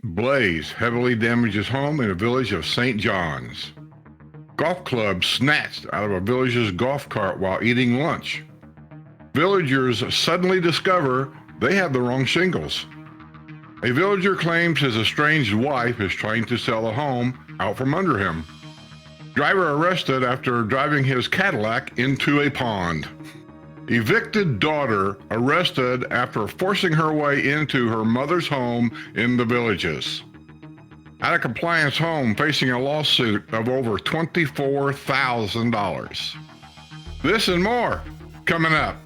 Blaze heavily damages home in a village of St. John's. Golf club snatched out of a village's golf cart while eating lunch. Villagers suddenly discover they have the wrong shingles. A villager claims his estranged wife is trying to sell a home out from under him. Driver arrested after driving his Cadillac into a pond. Evicted daughter arrested after forcing her way into her mother's home in the Villages. Out of compliance home facing a lawsuit of over $24,000. This and more coming up.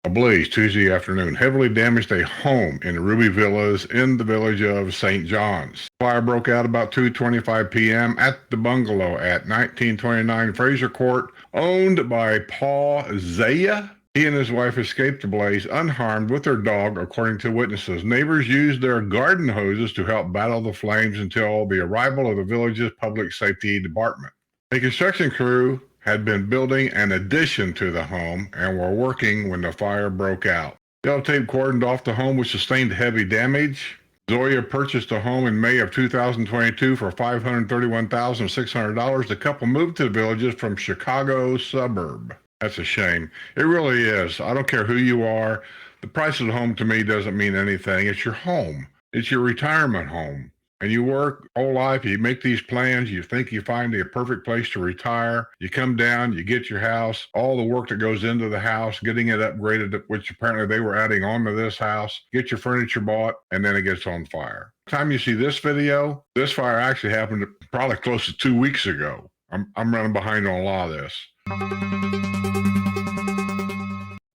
A blaze Tuesday afternoon heavily damaged a home in Ruby Villas in the village of St. John's. Fire broke out about 2:25 p.m. at the bungalow at 1929 Fraser Court, owned by Paul Zaya. He and his wife escaped the blaze unharmed with their dog, according to witnesses. Neighbors used their garden hoses to help battle the flames until the arrival of the village's public safety department. A construction crew had been building an addition to the home and were working when the fire broke out. Yellow tape cordoned off the home, which sustained heavy damage. Zoya purchased a home in May of 2022 for $531,600. The couple moved to the Villages from Chicago suburb. That's a shame. It really is. I don't care who you are. The price of the home to me doesn't mean anything. It's your home. It's your retirement home. And you work whole life, you make these plans, you think you find a perfect place to retire, you come down, you get your house, all the work that goes into the house, getting it upgraded, which apparently they were adding on to this house, get your furniture bought, and then it gets on fire. By the time you see this video, this fire actually happened probably close to 2 weeks ago. I'm running behind on a lot of this.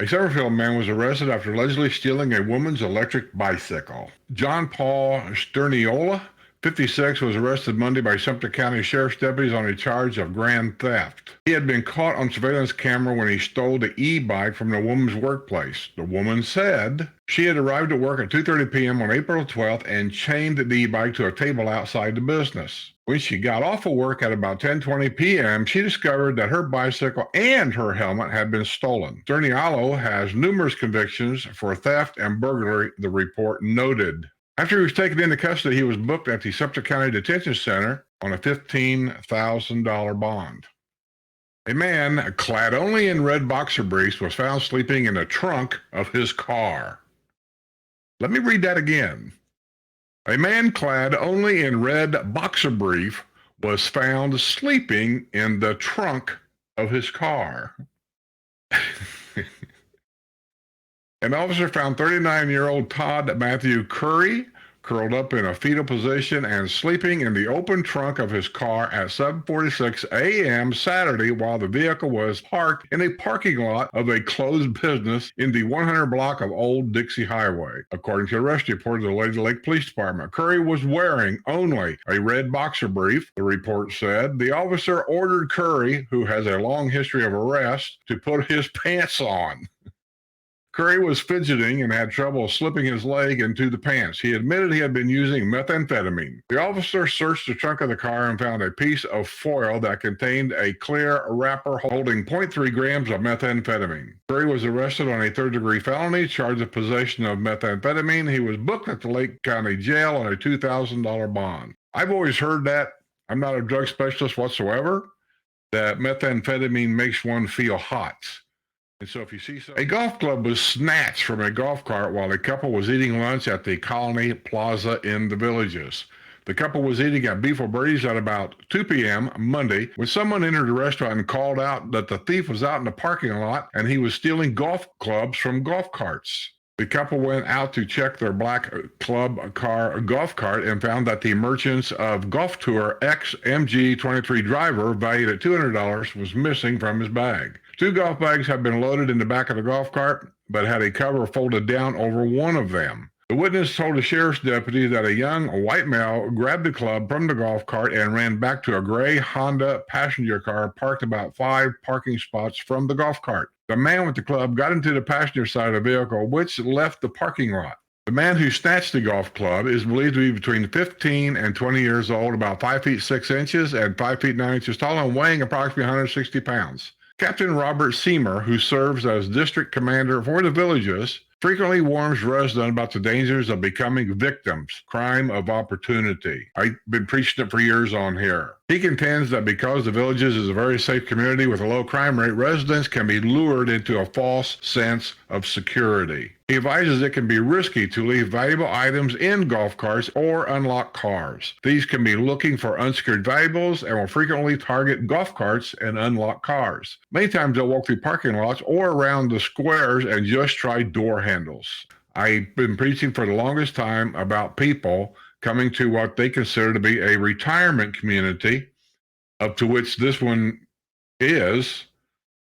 A Summerfield man was arrested after allegedly stealing a woman's electric bicycle. John Paul Sterniola, 56, was arrested Monday by Sumter County Sheriff's deputies on a charge of grand theft. He had been caught on surveillance camera when he stole the e-bike from the woman's workplace. The woman said she had arrived at work at 2:30 p.m. on April 12th and chained the e-bike to a table outside the business. When she got off of work at about 10:20 p.m., she discovered that her bicycle and her helmet had been stolen. Sternialo has numerous convictions for theft and burglary, the report noted. After he was taken into custody, he was booked at the Sumter County Detention Center on a $15,000 bond. A man clad only in red boxer briefs was found sleeping in the trunk of his car. Let me read that again. A man clad only in red boxer brief was found sleeping in the trunk of his car. An officer found 39-year-old Todd Matthew Curry curled up in a fetal position and sleeping in the open trunk of his car at 7:46 a.m. Saturday while the vehicle was parked in a parking lot of a closed business in the 100 block of Old Dixie Highway. According to the arrest report of the Lady Lake Police Department, Curry was wearing only a red boxer brief, the report said. The officer ordered Curry, who has a long history of arrests, to put his pants on. Curry was fidgeting and had trouble slipping his leg into the pants. He admitted he had been using methamphetamine. The officer searched the trunk of the car and found a piece of foil that contained a clear wrapper holding 0.3 grams of methamphetamine. Curry was arrested on a third-degree felony, charged with possession of methamphetamine. He was booked at the Lake County Jail on a $2,000 bond. I've always heard that. I'm not a drug specialist whatsoever, that methamphetamine makes one feel hot. And so if you see a golf club was snatched from a golf cart while a couple was eating lunch at the Colony Plaza in the Villages. The couple was eating at Beef O'Brady's at about 2 p.m. Monday when someone entered the restaurant and called out that the thief was out in the parking lot and he was stealing golf clubs from golf carts. The couple went out to check their black club car golf cart and found that the Merchants of Golf Tour XMG23 driver, valued at $200, was missing from his bag. 2 golf bags had been loaded in the back of the golf cart, but had a cover folded down over one of them. The witness told the sheriff's deputy that a young white male grabbed the club from the golf cart and ran back to a gray Honda passenger car parked about 5 parking spots from the golf cart. The man with the club got into the passenger side of the vehicle, which left the parking lot. The man who snatched the golf club is believed to be between 15 and 20 years old, about 5 feet 6 inches and 5 feet 9 inches tall, and weighing approximately 160 pounds. Captain Robert Seymour, who serves as district commander for the villages, frequently warns residents about the dangers of becoming victims, crime of opportunity. I've been preaching it for years on here. He contends that because the villages is a very safe community with a low crime rate, residents can be lured into a false sense of security. He advises it can be risky to leave valuable items in golf carts or unlocked cars. These can be looking for unsecured valuables and will frequently target golf carts and unlocked cars. Many times they'll walk through parking lots or around the squares and just try door handles. I've been preaching for the longest time about people coming to what they consider to be a retirement community, up to which this one is,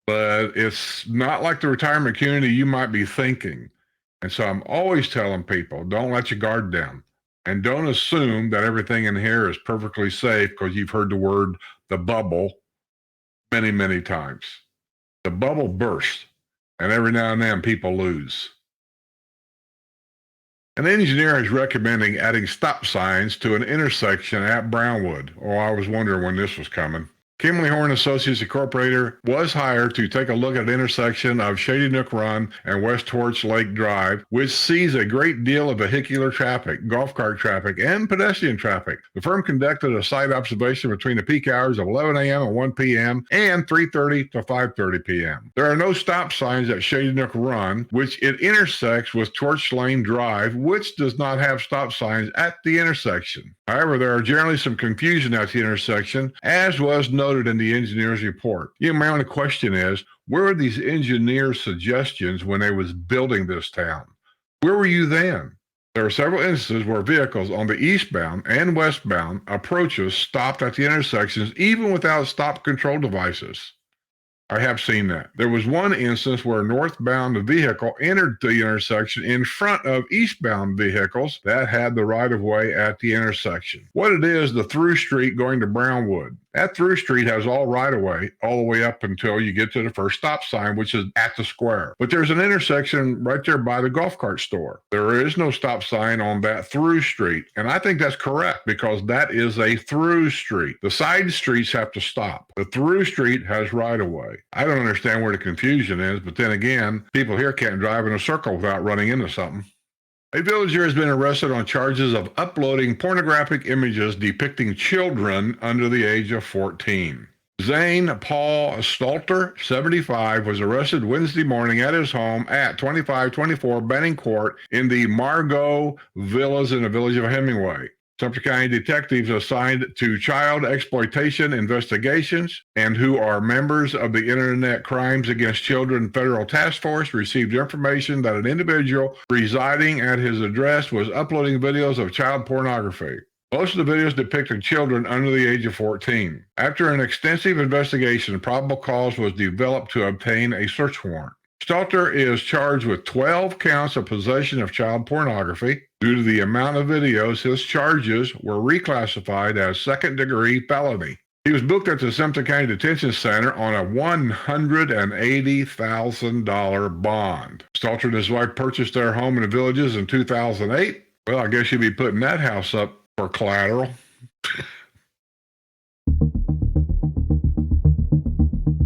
but it's not like the retirement community you might be thinking. And so I'm always telling people, don't let your guard down. And don't assume that everything in here is perfectly safe because you've heard the word the bubble many, many times. The bubble bursts, and every now and then people lose. An engineer is recommending adding stop signs to an intersection at Brownwood. Oh, I was wondering when this was coming. Kimley Horn Associates Incorporated was hired to take a look at the intersection of Shady Nook Run and West Torch Lake Drive, which sees a great deal of vehicular traffic, golf cart traffic, and pedestrian traffic. The firm conducted a site observation between the peak hours of 11 a.m. and 1 p.m. and 3:30 to 5:30 p.m. There are no stop signs at Shady Nook Run, which it intersects with Torch Lane Drive, which does not have stop signs at the intersection. However, there are generally some confusion at the intersection, as was noted in the engineer's report. My only question is, where were these engineers' suggestions when they was building this town? Where were you then? There are several instances where vehicles on the eastbound and westbound approaches stopped at the intersections even without stop control devices. I have seen that. There was one instance where a northbound vehicle entered the intersection in front of eastbound vehicles that had the right-of-way at the intersection. What it is, the through street going to Brownwood. That through street has all right-of-way all the way up until you get to the first stop sign, which is at the square. But there's an intersection right there by the golf cart store. There is no stop sign on that through street. And I think that's correct because that is a through street. The side streets have to stop. The through street has right-of-way. I don't understand where the confusion is, but then again, people here can't drive in a circle without running into something. A villager has been arrested on charges of uploading pornographic images depicting children under the age of 14. Zane Paul Stalter, 75, was arrested Wednesday morning at his home at 2524 Benning Court in the Margot Villas in the village of Hemingway. Sumter County detectives assigned to child exploitation investigations and who are members of the Internet Crimes Against Children Federal Task Force received information that an individual residing at his address was uploading videos of child pornography. Most of the videos depicted children under the age of 14. After an extensive investigation, probable cause was developed to obtain a search warrant. Stalter is charged with 12 counts of possession of child pornography. Due to the amount of videos, his charges were reclassified as second-degree felony. He was booked at the Sumter County Detention Center on a $180,000 bond. Stalter and his wife purchased their home in the Villages in 2008. Well, I guess you'd be putting that house up for collateral.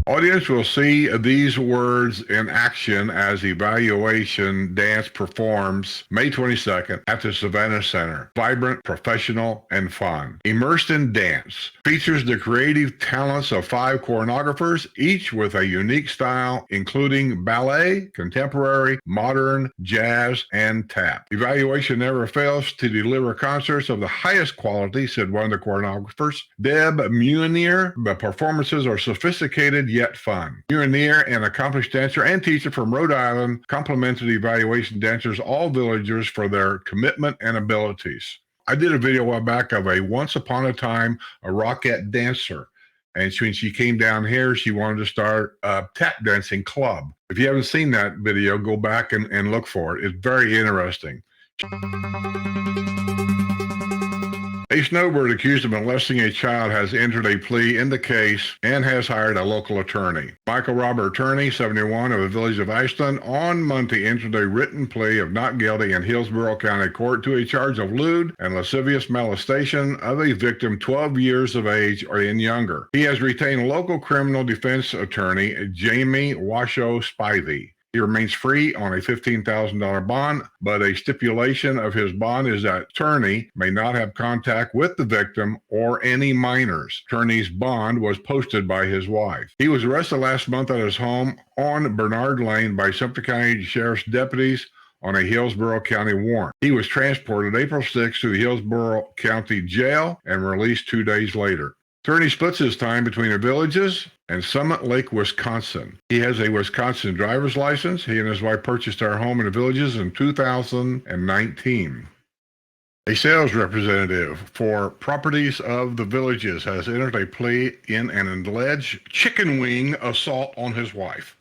Audience will see these words in action as Evaluation Dance performs May 22nd at the Savannah Center. Vibrant, professional, and fun. Immersed in Dance features the creative talents of 5 choreographers, each with a unique style, including ballet, contemporary, modern, jazz, and tap. Evaluation never fails to deliver concerts of the highest quality, said one of the choreographers, Deb Munier. The performances are sophisticated yet fun. Munier, an accomplished dancer and teacher from Rhode Island, complimented Evaluation dancers, all villagers, for their commitment and abilities. I did a video a while back of a once upon a time a Rockette dancer. And when she came down here, she wanted to start a tap dancing club. If you haven't seen that video, go back and look for it. It's very interesting. A snowbird accused of molesting a child has entered a plea in the case and has hired a local attorney. Michael Robert Turney, 71, of the village of Ashland, on Monday entered a written plea of not guilty in Hillsborough County Court to a charge of lewd and lascivious molestation of a victim 12 years of age or younger. He has retained local criminal defense attorney Jamie Washoe Spivey. He remains free on a $15,000 bond, but a stipulation of his bond is that Turney may not have contact with the victim or any minors. Turney's bond was posted by his wife. He was arrested last month at his home on Bernard Lane by Sumter County Sheriff's deputies on a Hillsborough County warrant. He was transported April 6 to the Hillsborough County Jail and released 2 days later. Turney splits his time between the villages and Summit Lake, Wisconsin. He has a Wisconsin driver's license. He and his wife purchased our home in the villages in 2019. A sales representative for Properties of the Villages has entered a plea in an alleged chicken wing assault on his wife.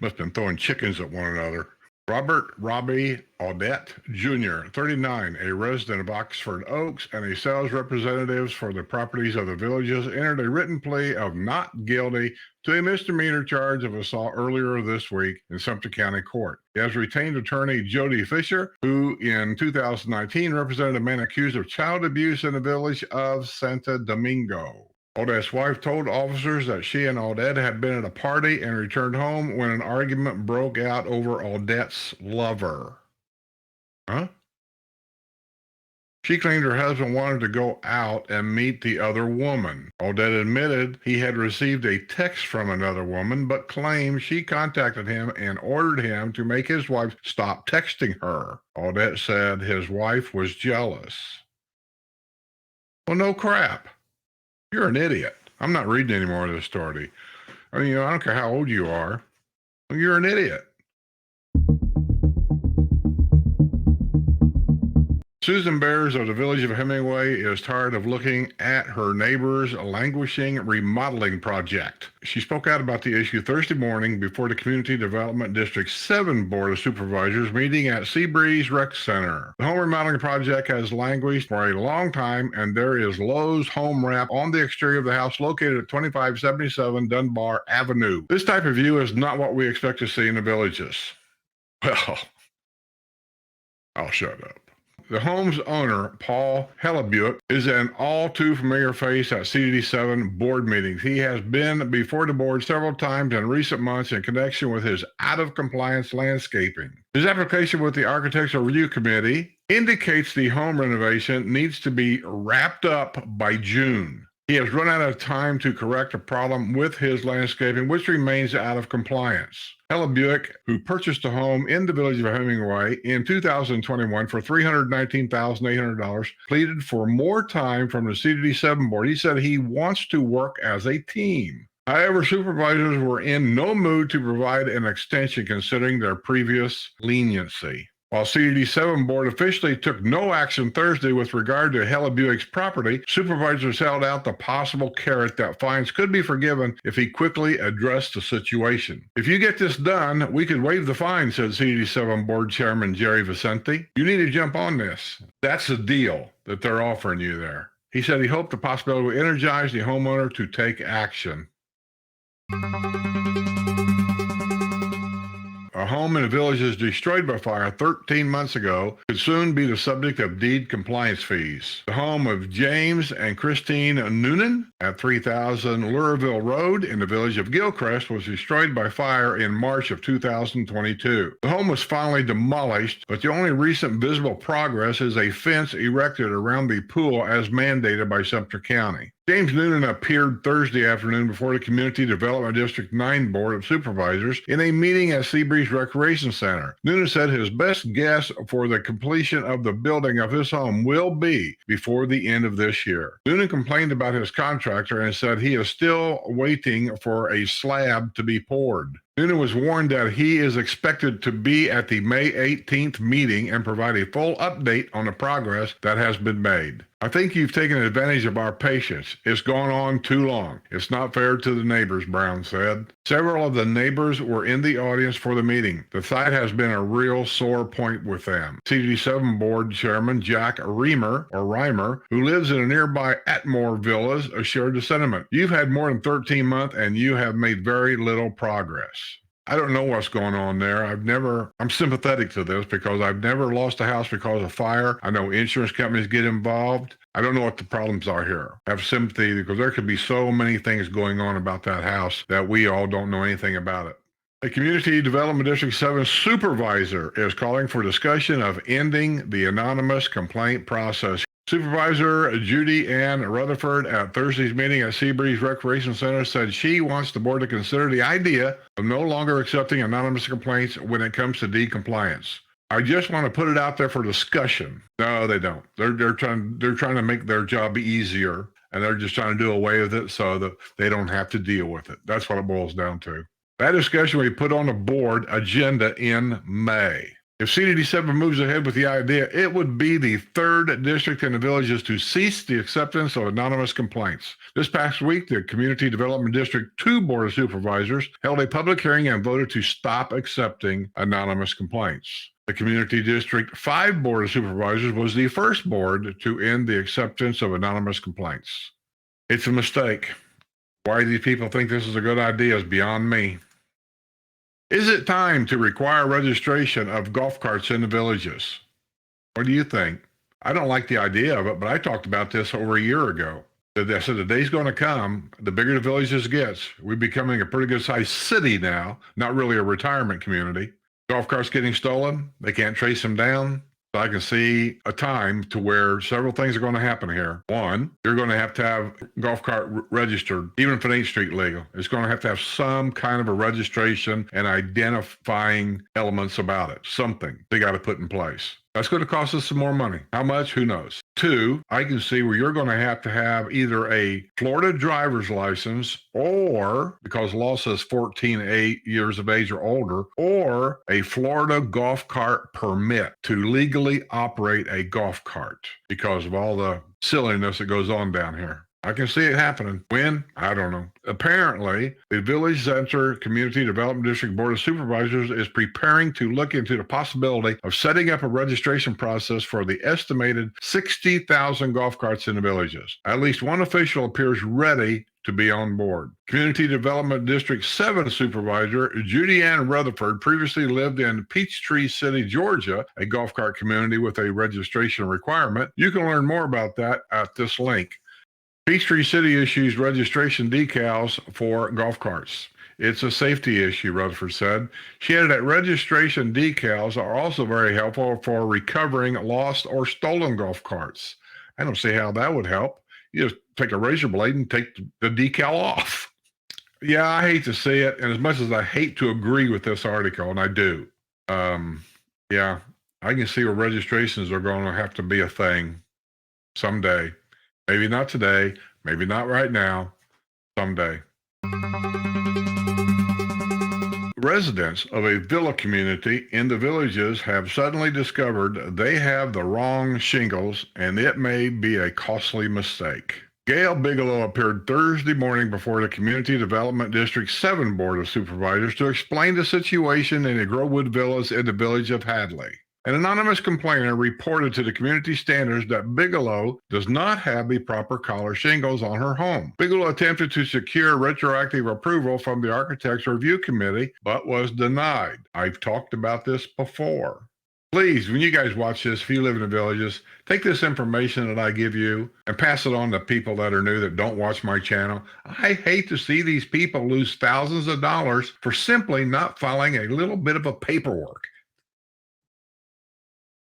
Must have been throwing chickens at one another. Robert Robbie Audette Jr., 39, a resident of Oxford Oaks and a sales representative for the Properties of the Villages, entered a written plea of not guilty to a misdemeanor charge of assault earlier this week in Sumter County Court. He has retained attorney Jody Fisher, who in 2019 represented a man accused of child abuse in the village of Santo Domingo. Odette's wife told officers that she and Odette had been at a party and returned home when an argument broke out over Odette's lover. Huh? She claimed her husband wanted to go out and meet the other woman. Odette admitted he had received a text from another woman, but claimed she contacted him and ordered him to make his wife stop texting her. Odette said his wife was jealous. Well, no crap. You're an idiot. I'm not reading any more of this story. I mean, I don't care how old you are. You're an idiot. Susan Bears of the village of Hemingway is tired of looking at her neighbor's languishing remodeling project. She spoke out about the issue Thursday morning before the Community Development District 7 Board of Supervisors meeting at Seabreeze Rec Center. The home remodeling project has languished for a long time, and there is Lowe's home wrap on the exterior of the house located at 2577 Dunbar Avenue. This type of view is not what we expect to see in the villages. Well, I'll shut up. The home's owner, Paul Hellebuck, is an all too familiar face at CDD7 board meetings. He has been before the board several times in recent months in connection with his out-of-compliance landscaping. His application with the Architectural Review Committee indicates the home renovation needs to be wrapped up by June. He has run out of time to correct a problem with his landscaping, which remains out of compliance. Hellebuck, who purchased a home in the village of Hemingway in 2021 for $319,800, pleaded for more time from the CDD7 board. He said he wants to work as a team. However, supervisors were in no mood to provide an extension considering their previous leniency. While CDD7 board officially took no action Thursday with regard to Hellebuck's property, supervisors held out the possible carrot that fines could be forgiven if he quickly addressed the situation. If you get this done, we could waive the fine, said CDD7 board chairman Jerry Vicente. You need to jump on this. That's the deal that they're offering you there. He said he hoped the possibility would energize the homeowner to take action. A home in the village is destroyed by fire 13 months ago could soon be the subject of deed compliance fees. The home of James and Christine Noonan at 3000 Lurville Road in the village of Gilcrest was destroyed by fire in March of 2022. The home was finally demolished, but the only recent visible progress is a fence erected around the pool as mandated by Sumter County. James Noonan appeared Thursday afternoon before the Community Development District 9 Board of Supervisors in a meeting at Seabreeze Recreation Center. Noonan said his best guess for the completion of the building of his home will be before the end of this year. Noonan complained about his contractor and said he is still waiting for a slab to be poured. Noonan was warned that he is expected to be at the May 18th meeting and provide a full update on the progress that has been made. I think you've taken advantage of our patience. It's gone on too long. It's not fair to the neighbors, Brown said. Several of the neighbors were in the audience for the meeting. The site has been a real sore point with them. CDD7 board chairman Jack Reimer, who lives in a nearby Atmore Villas, shared the sentiment. You've had more than 13 months and you have made very little progress. I don't know what's going on there. I'm sympathetic to this because I've never lost a house because of fire. I know insurance companies get involved. I don't know what the problems are here. I have sympathy because there could be so many things going on about that house that we all don't know anything about it. A Community Development District 7 supervisor is calling for discussion of ending the anonymous complaint process. Supervisor Judy Ann Rutherford at Thursday's meeting at Seabreeze Recreation Center said she wants the board to consider the idea of no longer accepting anonymous complaints when it comes to deed compliance. I just want to put it out there for discussion. No, they don't. They're trying to make their job easier, and they're just trying to do away with it so that they don't have to deal with it. That's what it boils down to. That discussion will be put on the board agenda in May. If CDD7 moves ahead with the idea, it would be the third district in the villages to cease the acceptance of anonymous complaints. This past week, the Community Development District 2 Board of Supervisors held a public hearing and voted to stop accepting anonymous complaints. The Community District 5 Board of Supervisors was the first board to end the acceptance of anonymous complaints. It's a mistake. Why these people think this is a good idea is beyond me. Is it time to require registration of golf carts in the villages? What do you think? I don't like the idea of it, but I talked about this over a year ago. I said the day's going to come, the bigger the villages gets. We're becoming a pretty good-sized city now, not really a retirement community. Golf carts getting stolen, they can't trace them down. I can see a time to where several things are going to happen here. One, you're going to have golf cart registered, even if it ain't street legal. It's going to have some kind of a registration and identifying elements about it. Something they got to put in place. That's going to cost us some more money. How much? Who knows? Two, I can see where you're going to have either a Florida driver's license or, because law says 14 years of age or older, or a Florida golf cart permit to legally operate a golf cart because of all the silliness that goes on down here. I can see it happening. When? I don't know. Apparently, the Village Center Community Development District Board of Supervisors is preparing to look into the possibility of setting up a registration process for the estimated 60,000 golf carts in the villages. At least one official appears ready to be on board. Community Development District 7 Supervisor Judy Ann Rutherford previously lived in Peachtree City, Georgia, a golf cart community with a registration requirement. You can learn more about that at this link. Peachtree City issues registration decals for golf carts. It's a safety issue, Rutherford said. She added that registration decals are also very helpful for recovering lost or stolen golf carts. I don't see how that would help. You just take a razor blade and take the decal off. Yeah, I hate to see it. And as much as I hate to agree with this article, and I do, yeah, I can see where registrations are going to have to be a thing someday. Maybe not today, maybe not right now, someday. Residents of a villa community in the villages have suddenly discovered they have the wrong shingles, and it may be a costly mistake. Gail Bigelow appeared Thursday morning before the Community Development District 7 Board of Supervisors to explain the situation in the Growwood Villas in the village of Hadley. An anonymous complainer reported to the community standards that Bigelow does not have the proper collar shingles on her home. Bigelow attempted to secure retroactive approval from the Architects Review Committee, but was denied. I've talked about this before. Please, when you guys watch this, if you live in the villages, take this information that I give you and pass it on to people that are new that don't watch my channel. I hate to see these people lose thousands of dollars for simply not filing a little bit of a paperwork.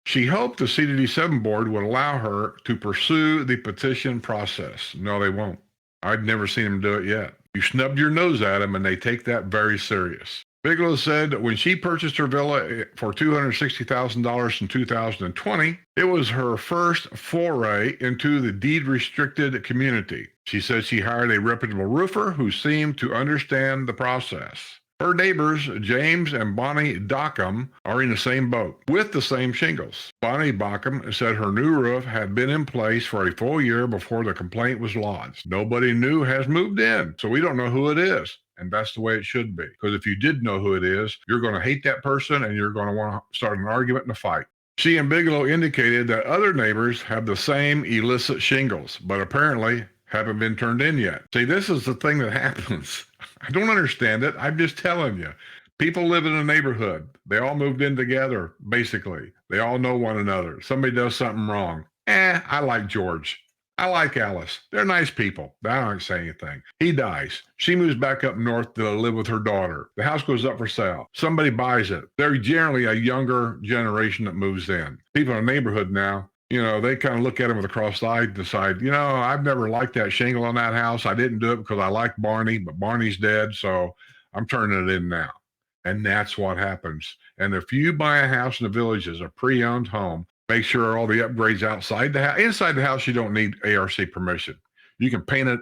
She hoped the CDD7 board would allow her to pursue the petition process. No, they won't. I've never seen them do it yet. You snub your nose at them, and they take that very serious. Bigelow said that when she purchased her villa for $260,000 in 2020, it was her first foray into the deed-restricted community. She said she hired a reputable roofer who seemed to understand the process. Her neighbors, James and Bonnie Dockham, are in the same boat with the same shingles. Bonnie Dockham said her new roof had been in place for a full year before the complaint was lodged. Nobody new has moved in, so we don't know who it is. And that's the way it should be. Because if you did know who it is, you're going to hate that person and you're going to want to start an argument and a fight. She and Bigelow indicated that other neighbors have the same illicit shingles, but apparently haven't been turned in yet. See, this is the thing that happens. I don't understand it. I'm just telling you. People live in a neighborhood. They all moved in together, basically. They all know one another. Somebody does something wrong. I like George. I like Alice. They're nice people. I don't say anything. He dies. She moves back up north to live with her daughter. The house goes up for sale. Somebody buys it. They're generally a younger generation that moves in. People in the neighborhood now, they kind of look at him with a crossed eye and decide, I've never liked that shingle on that house. I didn't do it because I like Barney, but Barney's dead, so I'm turning it in now. And that's what happens. And if you buy a house in the village as a pre-owned home, make sure all the upgrades outside the house. Inside the house, you don't need ARC permission. You can paint it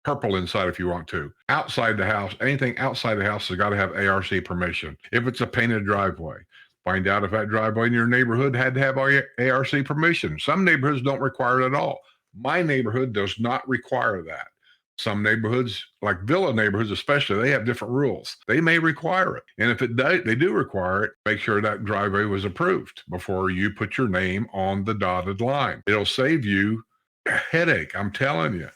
purple inside if you want to. Outside the house, anything outside the house has got to have ARC permission. If it's a painted driveway, find out if that driveway in your neighborhood had to have ARC permission. Some neighborhoods don't require it at all. My neighborhood does not require that. Some neighborhoods, like villa neighborhoods especially, they have different rules. They may require it. And if they do require it, make sure that driveway was approved before you put your name on the dotted line. It'll save you a headache, I'm telling you.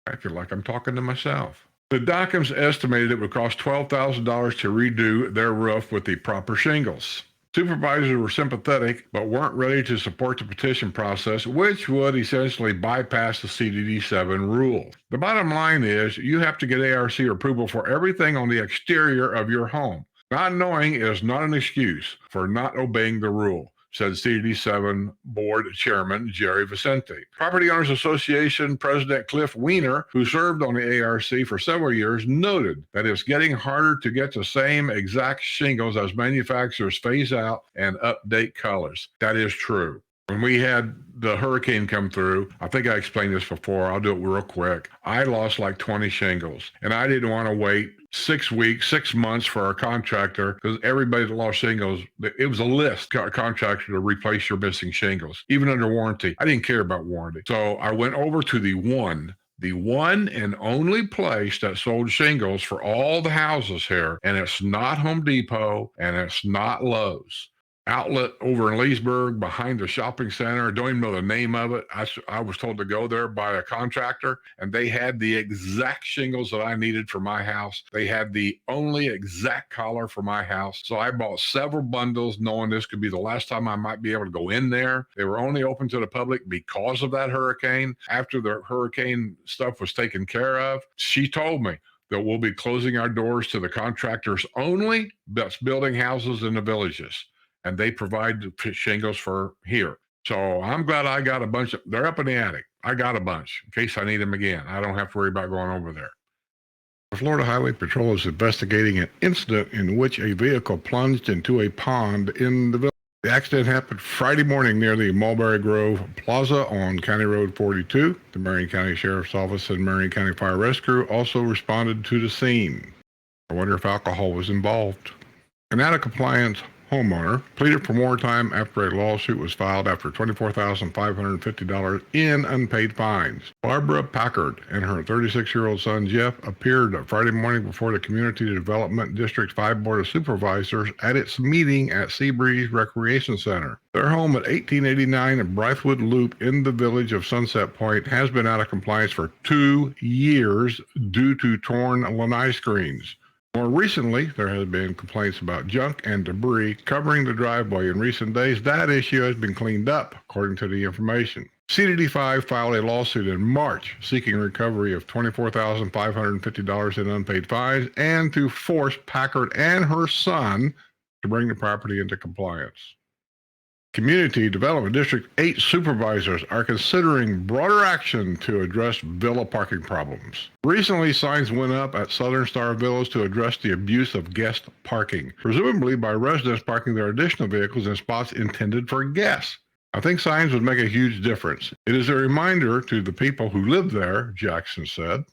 I feel like I'm talking to myself. The Dockhams estimated it would cost $12,000 to redo their roof with the proper shingles. Supervisors were sympathetic, but weren't ready to support the petition process, which would essentially bypass the CDD7 rule. The bottom line is you have to get ARC approval for everything on the exterior of your home. Not knowing is not an excuse for not obeying the rule, said CDD7 Board Chairman Jerry Vicente. Property Owners Association President Cliff Weiner, who served on the ARC for several years, noted that it's getting harder to get the same exact shingles as manufacturers phase out and update colors. That is true. When we had the hurricane come through, I think I explained this before, I'll do it real quick. I lost like 20 shingles, and I didn't want to wait 6 weeks, 6 months for a contractor, because everybody that lost shingles, it was a list, a contractor to replace your missing shingles, even under warranty. I didn't care about warranty. So I went over to the one and only place that sold shingles for all the houses here, and it's not Home Depot, and it's not Lowe's. Outlet over in Leesburg behind the shopping center. I don't even know the name of it. I was told to go there by a contractor, and they had the exact shingles that I needed for my house. They had the only exact color for my house. So I bought several bundles knowing this could be the last time I might be able to go in there. They were only open to the public because of that hurricane. After the hurricane stuff was taken care of, she told me that we'll be closing our doors to the contractors only that's building houses in the villages. And they provide the shingles for here. So I'm glad I got a bunch of, they're up in the attic. I got a bunch in case I need them again. I don't have to worry about going over there. The Florida Highway Patrol is investigating an incident in which a vehicle plunged into a pond in the village. The accident happened Friday morning near the Mulberry Grove Plaza on County Road 42. The Marion County Sheriff's Office and Marion County Fire Rescue also responded to the scene. I wonder if alcohol was involved. An out-of-compliance homeowner pleaded for more time after a lawsuit was filed after $24,550 in unpaid fines. Barbara Packard and her 36-year-old son Jeff appeared Friday morning before the Community Development District 5 Board of Supervisors at its meeting at Seabreeze Recreation Center. Their home at 1889 Blythewood Loop in the village of Sunset Point has been out of compliance for 2 years due to torn lanai screens. More recently, there has been complaints about junk and debris covering the driveway in recent days. That issue has been cleaned up, according to the information. CDD5 filed a lawsuit in March seeking recovery of $24,550 in unpaid fines and to force Packard and her son to bring the property into compliance. Community Development District 8 supervisors are considering broader action to address villa parking problems. Recently, signs went up at Southern Star Villas to address the abuse of guest parking, presumably by residents parking their additional vehicles in spots intended for guests. I think signs would make a huge difference. It is a reminder to the people who live there, Jackson said.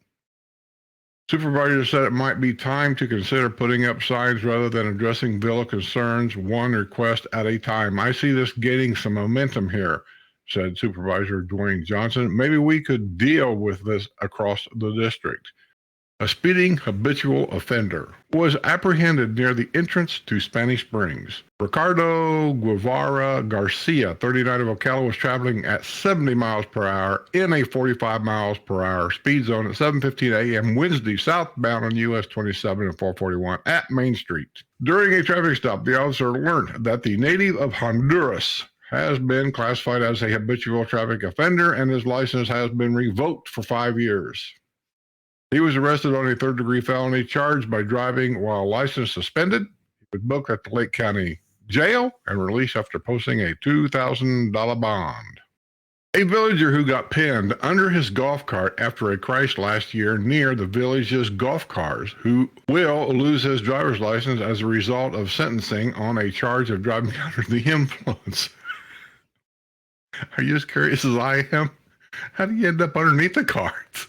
Supervisor said it might be time to consider putting up signs rather than addressing villa concerns one request at a time. I see this gaining some momentum here, said Supervisor Dwayne Johnson. Maybe we could deal with this across the district. A speeding habitual offender was apprehended near the entrance to Spanish Springs. Ricardo Guevara Garcia, 39 of Ocala, was traveling at 70 miles per hour in a 45 miles per hour speed zone at 7:15 a.m. Wednesday southbound on US 27 and 441 at Main Street. During a traffic stop, the officer learned that the native of Honduras has been classified as a habitual traffic offender and his license has been revoked for 5 years. He was arrested on a third-degree felony charged by driving while license suspended. He was booked at the Lake County Jail and released after posting a $2,000 bond. A villager who got pinned under his golf cart after a crash last year near the village's golf cars, who will lose his driver's license as a result of sentencing on a charge of driving under the influence. Are you as curious as I am? How do you end up underneath the cart?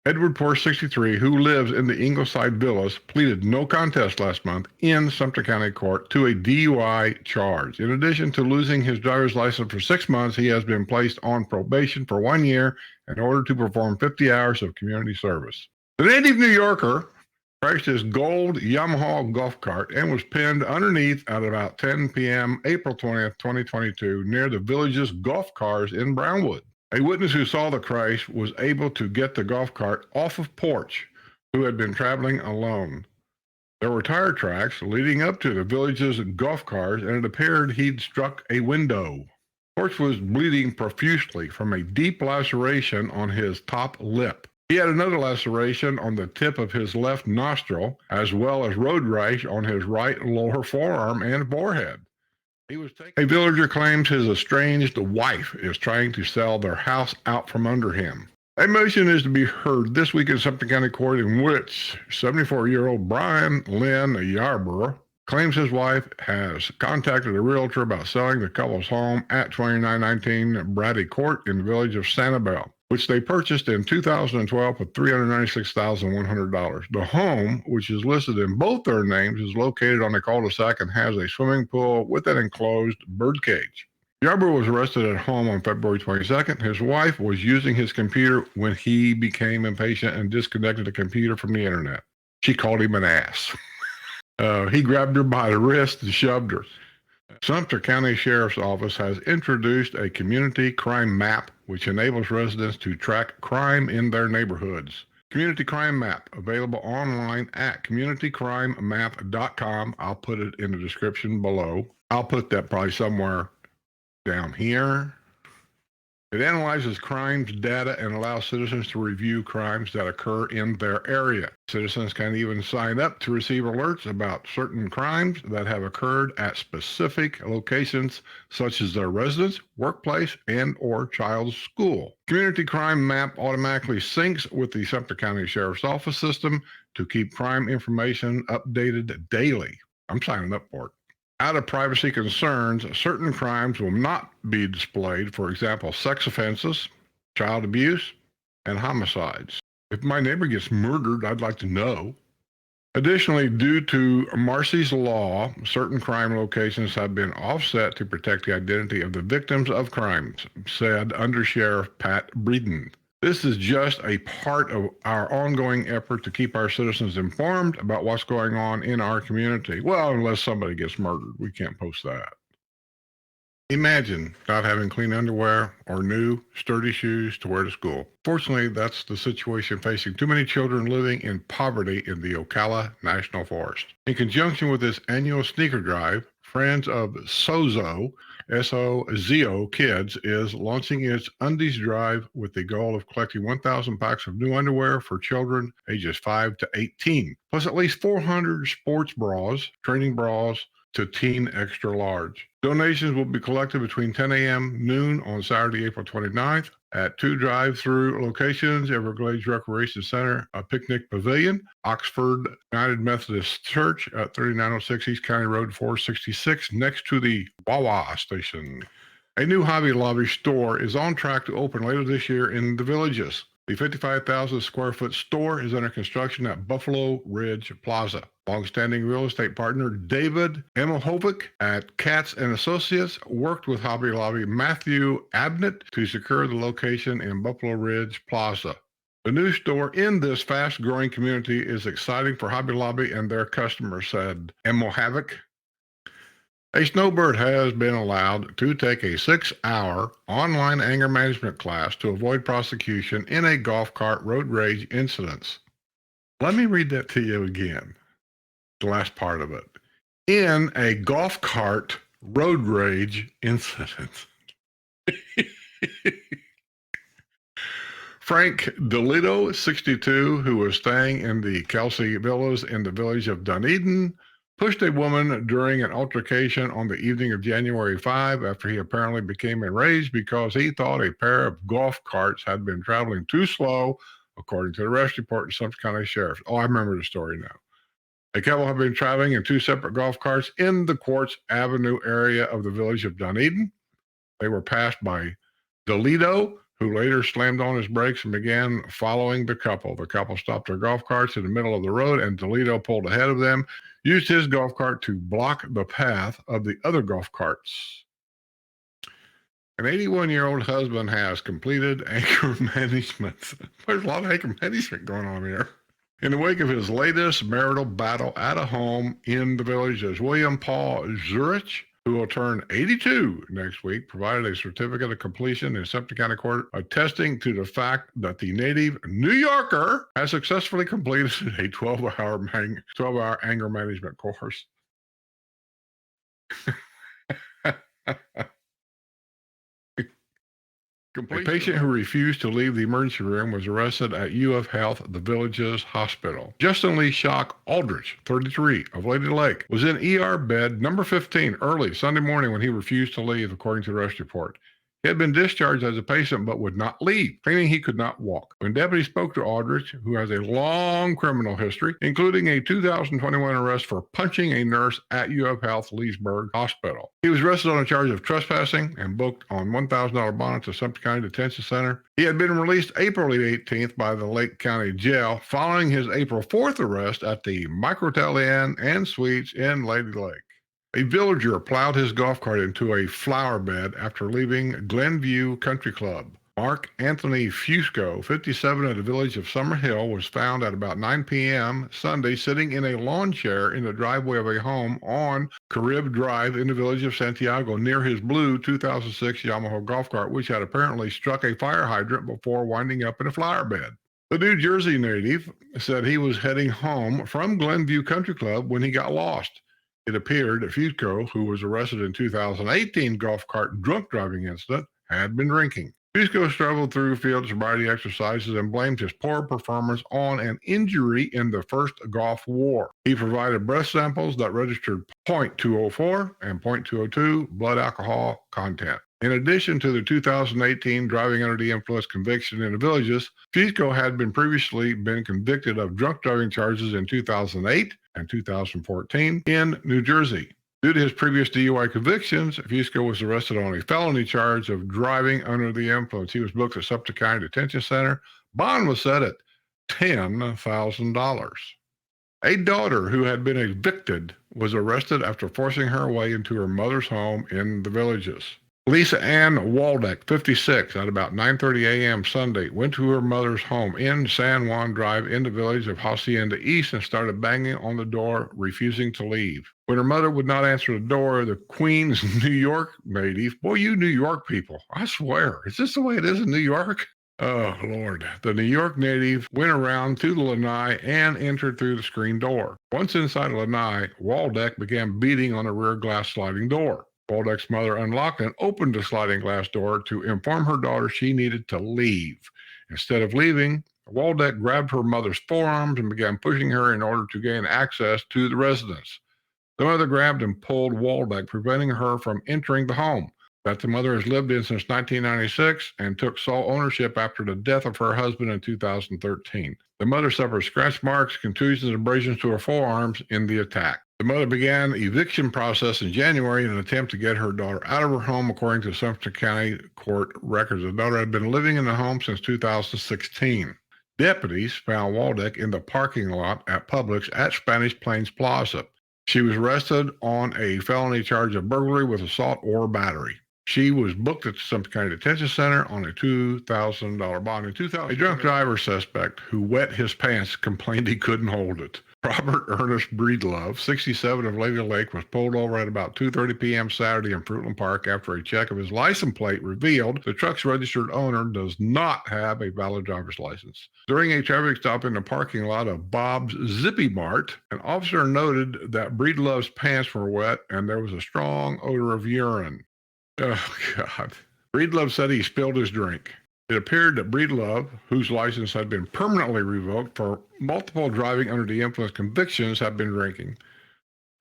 Edward Poor, 63, who lives in the Ingleside Villas, pleaded no contest last month in Sumter County Court to a DUI charge. In addition to losing his driver's license for 6 months, he has been placed on probation for 1 year in order to perform 50 hours of community service. The native New Yorker crashed his gold Yamaha golf cart and was pinned underneath at about 10 p.m. April 20th, 2022, near the village's golf cars in Brownwood. A witness who saw the crash was able to get the golf cart off of Porch, who had been traveling alone. There were tire tracks leading up to the village's golf cars, and it appeared he'd struck a window. Porch was bleeding profusely from a deep laceration on his top lip. He had another laceration on the tip of his left nostril, as well as road rash on his right lower forearm and forehead. A villager claims his estranged wife is trying to sell their house out from under him. A motion is to be heard this week in Sumter County Court in which 74-year-old Brian Lynn Yarborough claims his wife has contacted a realtor about selling the couple's home at 2919 Brady Court in the village of Sanibel, which they purchased in 2012 for $396,100. The home, which is listed in both their names, is located on a cul-de-sac and has a swimming pool with an enclosed birdcage. Yarborough was arrested at home on February 22nd. His wife was using his computer when he became impatient and disconnected the computer from the internet. She called him an ass. He grabbed her by the wrist and shoved her. Sumter County Sheriff's Office has introduced a community crime map which enables residents to track crime in their neighborhoods. Community Crime Map, available online at communitycrimemap.com. I'll put it in the description below. I'll put that probably somewhere down here. It analyzes crimes data and allows citizens to review crimes that occur in their area. Citizens can even sign up to receive alerts about certain crimes that have occurred at specific locations, such as their residence, workplace, and or child's school. Community Crime Map automatically syncs with the Sumter County Sheriff's Office system to keep crime information updated daily. I'm signing up for it. Out of privacy concerns, certain crimes will not be displayed, for example, sex offenses, child abuse, and homicides. If my neighbor gets murdered, I'd like to know. Additionally, due to Marcy's Law, certain crime locations have been offset to protect the identity of the victims of crimes, said Undersheriff Pat Breeden. This is just a part of our ongoing effort to keep our citizens informed about what's going on in our community. Well, unless somebody gets murdered, we can't post that. Imagine not having clean underwear or new, sturdy shoes to wear to school. Fortunately, that's the situation facing too many children living in poverty in the Ocala National Forest. In conjunction with this annual sneaker drive, Friends of Sozo, S-O-Z-O Kids is launching its Undies Drive with the goal of collecting 1,000 packs of new underwear for children ages 5 to 18, plus at least 400 sports bras, training bras, to teen extra large. Donations will be collected between 10 a.m. noon on Saturday, April 29th at 2 drive-through locations: Everglades Recreation Center, a picnic pavilion, Oxford United Methodist Church at 3906 East County Road 466 next to the Wawa station. A new Hobby Lobby store is on track to open later this year in the Villages. The 55,000 square foot store is under construction at Buffalo Ridge Plaza. Longstanding real estate partner David Emelhovic at Katz and Associates worked with Hobby Lobby Matthew Abnett to secure the location in Buffalo Ridge Plaza. The new store in this fast-growing community is exciting for Hobby Lobby and their customers, said Emelhovic. A snowbird has been allowed to take a 6-hour online anger management class to avoid prosecution in a golf cart road rage incident. Let me read that to you again, the last part of it. In a golf cart road rage incident. Frank DeLito, 62, who was staying in the Kelsey Villas in the village of Dunedin, pushed a woman during an altercation on the evening of January 5 after he apparently became enraged because he thought a pair of golf carts had been traveling too slow, according to the arrest report in Sumter County Sheriff. Oh, I remember the story now. A couple had been traveling in two separate golf carts in the Quartz Avenue area of the village of Dunedin. They were passed by DeLito, who later slammed on his brakes and began following the couple. The couple stopped their golf carts in the middle of the road, and DeLito pulled ahead of them, used his golf cart to block the path of the other golf carts. An 81-year-old husband has completed anger management. There's a lot of anger management going on here. In the wake of his latest marital battle at a home in the village, is William Paul Zurich, who will turn 82 next week, provided a certificate of completion in Sumter County Court attesting to the fact that the native New Yorker has successfully completed a 12-hour anger management course. A patient who refused to leave the emergency room was arrested at UF Health, the village's hospital. Justin Lee Shock Aldrich, 33, of Lady Lake, was in ER bed number 15 early Sunday morning when he refused to leave, according to the arrest report. He had been discharged as a patient but would not leave, claiming he could not walk. When deputies spoke to Aldrich, who has a long criminal history, including a 2021 arrest for punching a nurse at UF Health Leesburg Hospital. He was arrested on a charge of trespassing and booked on $1,000 bond at the Sumter County Detention Center. He had been released April 18th by the Lake County Jail following his April 4th arrest at the Microtel Inn and Suites in Lady Lake. A villager plowed his golf cart into a flower bed after leaving Glenview Country Club. Mark Anthony Fusco, 57, of the village of Summer Hill, was found at about 9 p.m. Sunday sitting in a lawn chair in the driveway of a home on Carib Drive in the village of Santiago near his blue 2006 Yamaha golf cart, which had apparently struck a fire hydrant before winding up in a flower bed. The New Jersey native said he was heading home from Glenview Country Club when he got lost. It appeared that Fusco, who was arrested in 2018 golf cart drunk driving incident, had been drinking. Fusco struggled through field sobriety exercises and blamed his poor performance on an injury in the first Gulf War. He provided breath samples that registered .204 and .202 blood alcohol content. In addition to the 2018 driving under the influence conviction in the villages, Fusco had previously been convicted of drunk driving charges in 2008 and 2014 in New Jersey. Due to his previous DUI convictions, Fusco was arrested on a felony charge of driving under the influence. He was booked at Sumter County Detention Center. Bond was set at $10,000. A daughter who had been evicted was arrested after forcing her way into her mother's home in the villages. Lisa Ann Waldeck, 56, at about 9:30 a.m. Sunday, went to her mother's home in San Juan Drive in the village of Hacienda East and started banging on the door, refusing to leave. When her mother would not answer the door, the Queens, New York native, boy, you New York people, I swear, is this the way it is in New York? Oh, Lord. The New York native went around to the lanai and entered through the screen door. Once inside the lanai, Waldeck began beating on the rear glass sliding door. Waldeck's mother unlocked and opened the sliding glass door to inform her daughter she needed to leave. Instead of leaving, Waldeck grabbed her mother's forearms and began pushing her in order to gain access to the residence. The mother grabbed and pulled Waldeck, preventing her from entering the home that the mother has lived in since 1996 and took sole ownership after the death of her husband in 2013. The mother suffered scratch marks, contusions, and abrasions to her forearms in the attack. The mother began eviction process in January in an attempt to get her daughter out of her home, according to Sumter County Court records. The daughter had been living in the home since 2016. Deputies found Waldeck in the parking lot at Publix at Spanish Plains Plaza. She was arrested on a felony charge of burglary with assault or battery. She was booked at the Sumter County Detention Center on a $2,000 bond. In 2000, a drunk driver suspect who wet his pants complained he couldn't hold it. Robert Ernest Breedlove, 67, of Lady Lake, was pulled over at about 2:30 p.m. Saturday in Fruitland Park after a check of his license plate revealed the truck's registered owner does not have a valid driver's license. During a traffic stop in the parking lot of Bob's Zippy Mart, an officer noted that Breedlove's pants were wet and there was a strong odor of urine. Oh, God. Breedlove said he spilled his drink. It appeared that Breedlove, whose license had been permanently revoked for multiple driving under the influence convictions, had been drinking.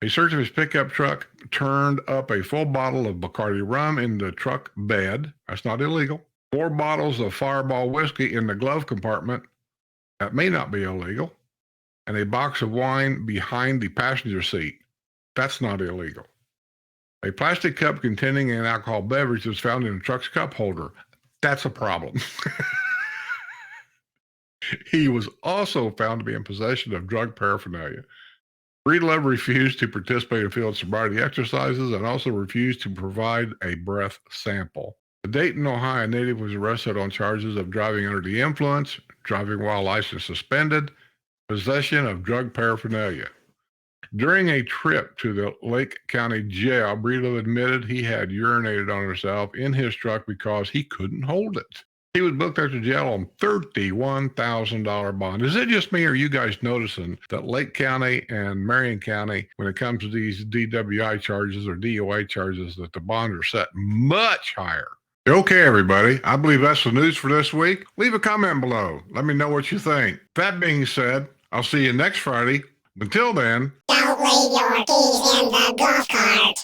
A search of his pickup truck turned up a full bottle of Bacardi rum in the truck bed. That's not illegal. 4 bottles of Fireball whiskey in the glove compartment. That may not be illegal. And a box of wine behind the passenger seat. That's not illegal. A plastic cup containing an alcohol beverage was found in the truck's cup holder. That's a problem. He was also found to be in possession of drug paraphernalia. Breedlove refused to participate in field sobriety exercises and also refused to provide a breath sample. The Dayton, Ohio native was arrested on charges of driving under the influence, driving while license suspended, possession of drug paraphernalia. During a trip to the Lake County Jail, Breedlove admitted he had urinated on himself in his truck because he couldn't hold it. He was booked out of jail on $31,000 bond. Is it just me, or are you guys noticing that Lake County and Marion County, when it comes to these DWI charges or DOA charges, that the bonds are set much higher? Okay, everybody, I believe that's the news for this week. Leave a comment below. Let me know what you think. That being said, I'll see you next Friday. Until then, don't leave your keys in the golf cart.